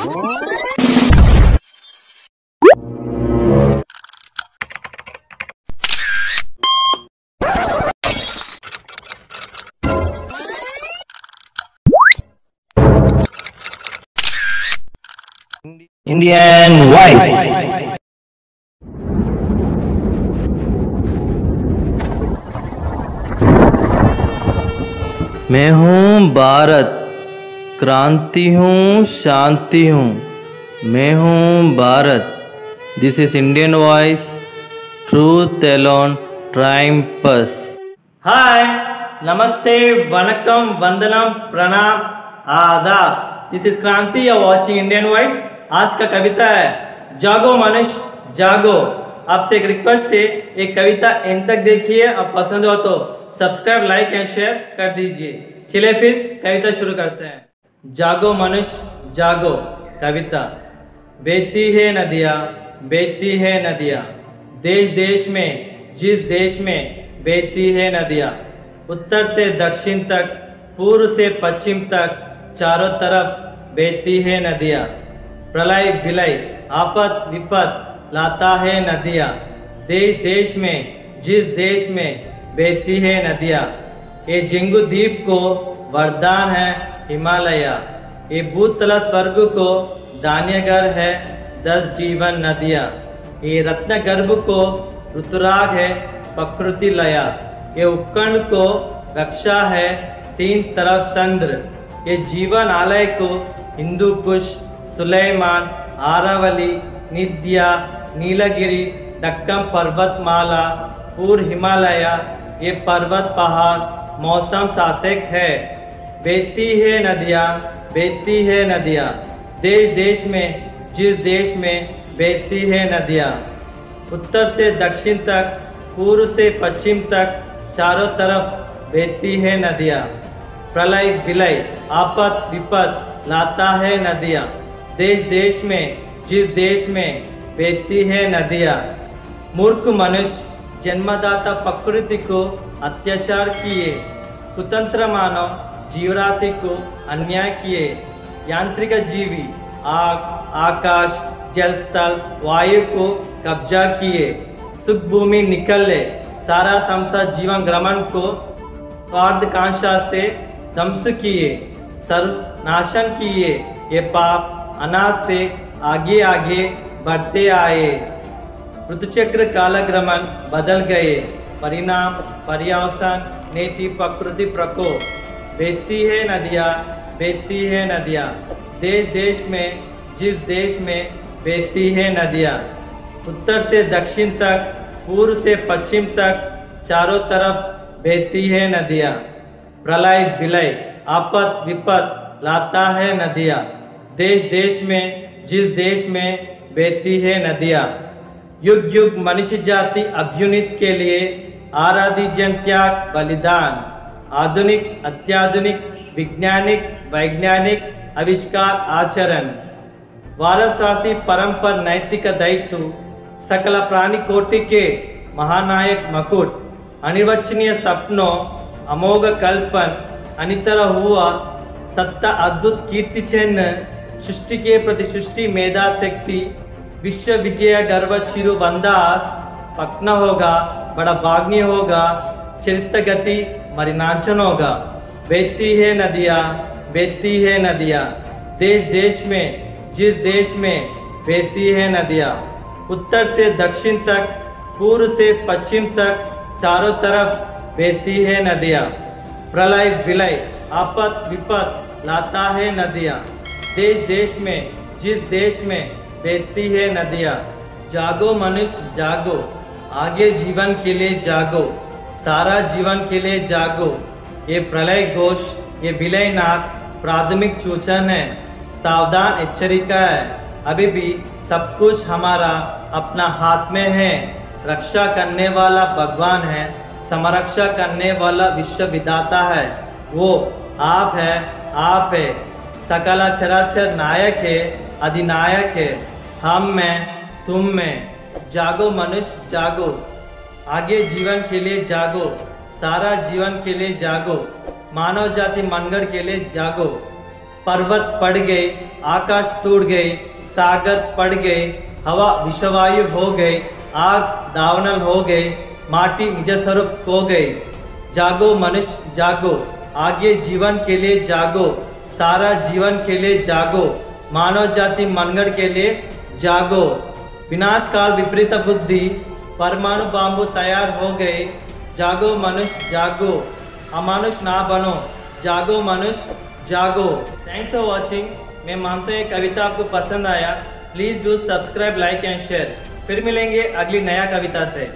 Indian voice. मैं हूँ भारत, क्रांति हूँ, शांति हूँ। मैं हूँ Bharat. This is Indian voice, truth alone triumphs. Hi, नमस्ते, वनकम, वंदनम, प्रणाम, आदाब। This is Kranti, you are watching Indian voice. आज का कविता है जागो मनुष्य जागो। आपसे एक रिक्वेस्ट है, एक कविता एंड तक देखिए और पसंद हो तो सब्सक्राइब, लाइक एंड शेयर कर दीजिए। चलिए फिर कविता शुरू करते हैं। जागो मनुष्य जागो। कविता। बहती है नदियाँ, बहती है नदियाँ, देश देश में, जिस देश में बहती है नदियाँ। उत्तर से दक्षिण तक, पूर्व से पश्चिम तक, चारों तरफ बहती है नदियाँ। प्रलय विलय, आपत विपत लाता है नदियाँ। देश देश में, जिस देश में बहती है नदियाँ। ये जिंगू द्वीप को वरदान है हिमालय। ये भूतल स्वर्ग को धान्यगर है 10 जीवन नदियाँ। ये रत्न गर्भ को ऋतुराग है प्रकृति लया। ये उपकरण को रक्षा है 3 तरफ चंद्र। ये जीवन आलय को हिंदू कुश, सुलेमान, आरावली, निद्या, नीलगिरी, दक्कन पर्वतमाला, पूर्व हिमालय, ये पर्वत पहाड़ मौसम शासक है। बहती है नदियाँ, बहती है नदियाँ, देश देश में, जिस देश में बहती है नदियाँ। उत्तर से दक्षिण तक, पूर्व से पश्चिम तक, चारों तरफ बहती है नदियाँ। प्रलय विलय, आपत विपत लाता है नदियाँ। देश देश में, जिस देश में बहती है नदियाँ। मूर्ख मनुष्य जन्मदाता प्रकृति को अत्याचार किए, कुतंत्र मानव जीवराशि को अन्याय किए। यांत्रिक जीवी आग, आकाश, जल, स्थल, वायु को कब्जा किए। सुख भूमि निकले, सारा संसार जीवन ग्रमण को स्वार्थकांक्षा से ध्वंस किए, सर्वनाशन किए। ये पाप अनाज से आगे आगे बढ़ते आए। ऋतुचक्र कालक्रमण बदल गए, परिणाम पर्यावसन नेति प्रकृति प्रकोप। बहती है नदियाँ, बहती है नदियाँ, देश देश में, जिस देश में बहती है नदियाँ। उत्तर से दक्षिण तक, पूर्व से पश्चिम तक, चारों तरफ बहती है नदियाँ। प्रलय विलय, आपत विपत लाता है नदियाँ। देश देश में, जिस देश में बहती है नदियाँ। युग युग मनुष्य जाति अभ्युन्नति के लिए आराधि जन त्याग बलिदान। आधुनिक अत्याधुनिक, वैज्ञानिक वैज्ञानिक आविष्कार आचरण। वारसासी परंपर नैतिक दायित्व, सकल प्राणी कोटि के महानायक मकुट। अनिर्वचनीय सपनों, अमोघ कल्पन, अनितर हुआ सत्ता अद्भुत कीर्ति चिन्ह। सृष्टि के प्रति सृष्टि मेधा शक्ति, विश्व विजय गर्व चिरु बंदास। पक्न होगा, बड़ा भाग्य होगा, चरित्र गति मरिनाचन होगा। बहती है नदियाँ, बहती है नदियाँ, देश देश में, जिस देश में बहती है नदियाँ। उत्तर से दक्षिण तक, पूर्व से पश्चिम तक, चारों तरफ बहती है नदियाँ। प्रलय विलय, आपत विपत लाता है नदियाँ। देश देश में, जिस देश में बहती है नदियाँ। जागो मनुष्य जागो, आगे जीवन के लिए जागो, सारा जीवन के लिए जागो। ये प्रलय घोष, ये विलयनाथ प्राथमिक सूचन है, सावधान एಚ್ಚरिका है। अभी भी सब कुछ हमारा अपना हाथ में है। रक्षा करने वाला भगवान है, समरक्षा करने वाला विश्व विधाता है। वो आप है, आप है, सकल चराचर नायक है, अधिनायक है। हम में, तुम में। जागो मनुष्य जागो, आगे जीवन के लिए जागो, सारा जीवन के लिए जागो, मानव जाति मनगढ़ के लिए जागो। पर्वत पड़ गए, आकाश टूट गए, सागर पड़ गए, हवा विषवायु हो गए, आग दावानल हो गए, माटी निज स्वरूप खो गए। जागो मनुष्य जागो, आगे जीवन के लिए जागो, सारा जीवन के लिए जागो, मानव जाति मनगढ़ के लिए जागो। विनाश काल विपरीत बुद्धि, परमाणु बांबू तैयार हो गए। जागो मनुष्य जागो, अमानुष ना बनो, जागो मनुष्य जागो। Thanks for watching. मैं मानता हूँ ये कविता आपको पसंद आया। Please do subscribe, like and share. फिर मिलेंगे अगली नया कविता से।